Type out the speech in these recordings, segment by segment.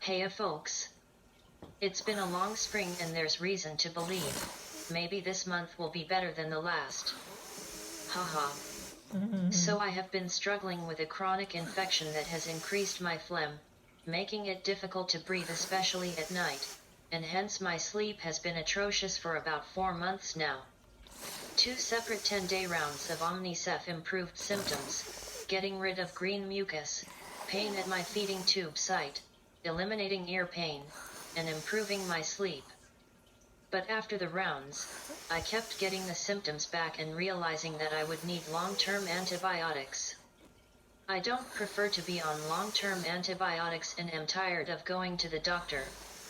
Heya folks. It's been a long spring and there's reason to believe maybe this month will be better than the last. Haha. So I have been struggling with a chronic infection that has increased my phlegm, making it difficult to breathe especially at night, and hence my sleep has been atrocious for about 4 months now. 2 separate 10-day rounds of Omnicef improved symptoms, getting rid of green mucus, pain at my feeding tube site, eliminating ear pain, and improving my sleep. But after the rounds, I kept getting the symptoms back and realizing that I would need long-term antibiotics. I don't prefer to be on long-term antibiotics and am tired of going to the doctor,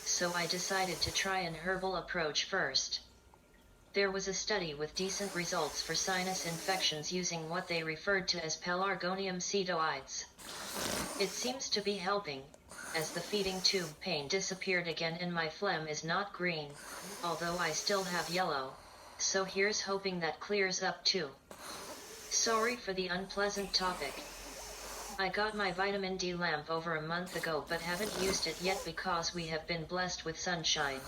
so I decided to try an herbal approach first. There was a study with decent results for sinus infections using what they referred to as Pelargonium cedoides. It seems to be helping, as the feeding tube pain disappeared again and my phlegm is not green, although I still have yellow, so here's hoping that clears up too. Sorry for the unpleasant topic. I got my vitamin D lamp over a month ago but haven't used it yet because we have been blessed with sunshine.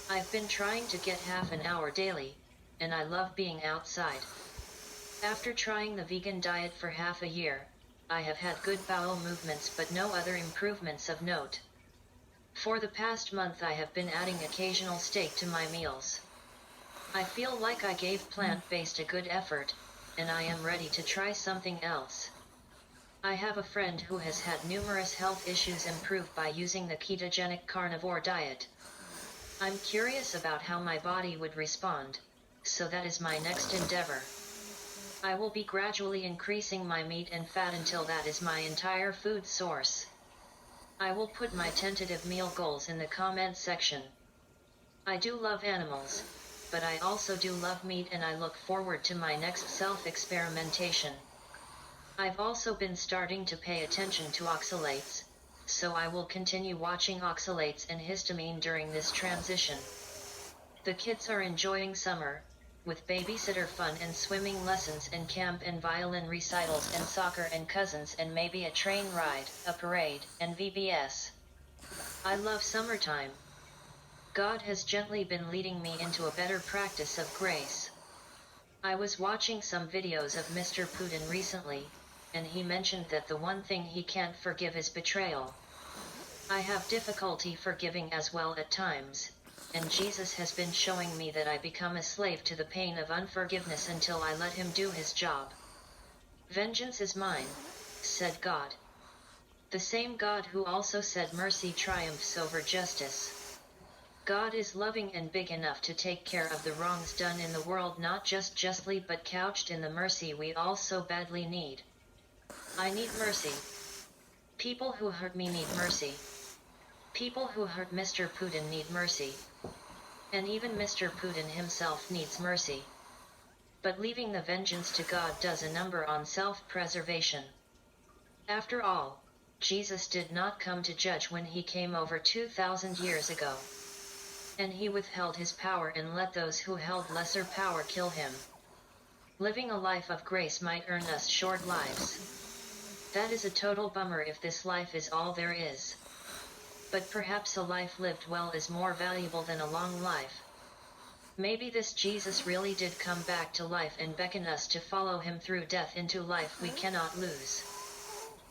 I've been trying to get half an hour daily, and I love being outside. After trying the vegan diet for half a year, I have had good bowel movements but no other improvements of note. For the past month I have been adding occasional steak to my meals. I feel like I gave plant-based a good effort, and I am ready to try something else. I have a friend who has had numerous health issues improved by using the ketogenic carnivore diet. I'm curious about how my body would respond, so that is my next endeavor. I will be gradually increasing my meat and fat until that is my entire food source. I will put my tentative meal goals in the comment section. I do love animals, but I also do love meat and I look forward to my next self-experimentation. I've also been starting to pay attention to oxalates, so I will continue watching oxalates and histamine during this transition. The kids are enjoying summer, with babysitter fun and swimming lessons and camp and violin recitals and soccer and cousins and maybe a train ride, a parade, and VBS. I love summertime. God has gently been leading me into a better practice of grace. I was watching some videos of Mr. Putin recently, and he mentioned that the one thing he can't forgive is betrayal. I have difficulty forgiving as well at times, and Jesus has been showing me that I become a slave to the pain of unforgiveness until I let him do his job. Vengeance is mine, said God. The same God who also said mercy triumphs over justice. God is loving and big enough to take care of the wrongs done in the world, not just justly but couched in the mercy we all so badly need. I need mercy. People who hurt me need mercy. People who hurt Mr. Putin need mercy. And even Mr. Putin himself needs mercy. But leaving the vengeance to God does a number on self-preservation. After all, Jesus did not come to judge when he came over 2,000 years ago. And he withheld his power and let those who held lesser power kill him. Living a life of grace might earn us short lives. That is a total bummer if this life is all there is. But perhaps a life lived well is more valuable than a long life. Maybe this Jesus really did come back to life and beckon us to follow him through death into life we cannot lose.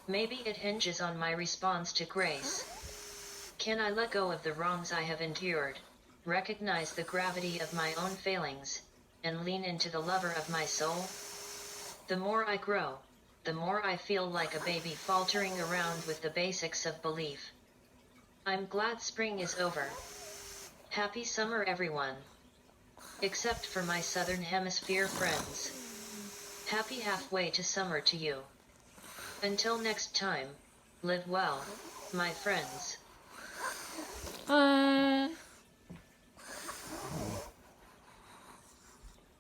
Maybe it hinges on my response to grace. Can I let go of the wrongs I have endured, recognize the gravity of my own failings, and lean into the lover of my soul? The more I grow, the more I feel like a baby faltering around with the basics of belief. I'm glad spring is over. Happy summer everyone. Except for my southern hemisphere friends. Happy halfway to summer to you. Until next time, live well, my friends.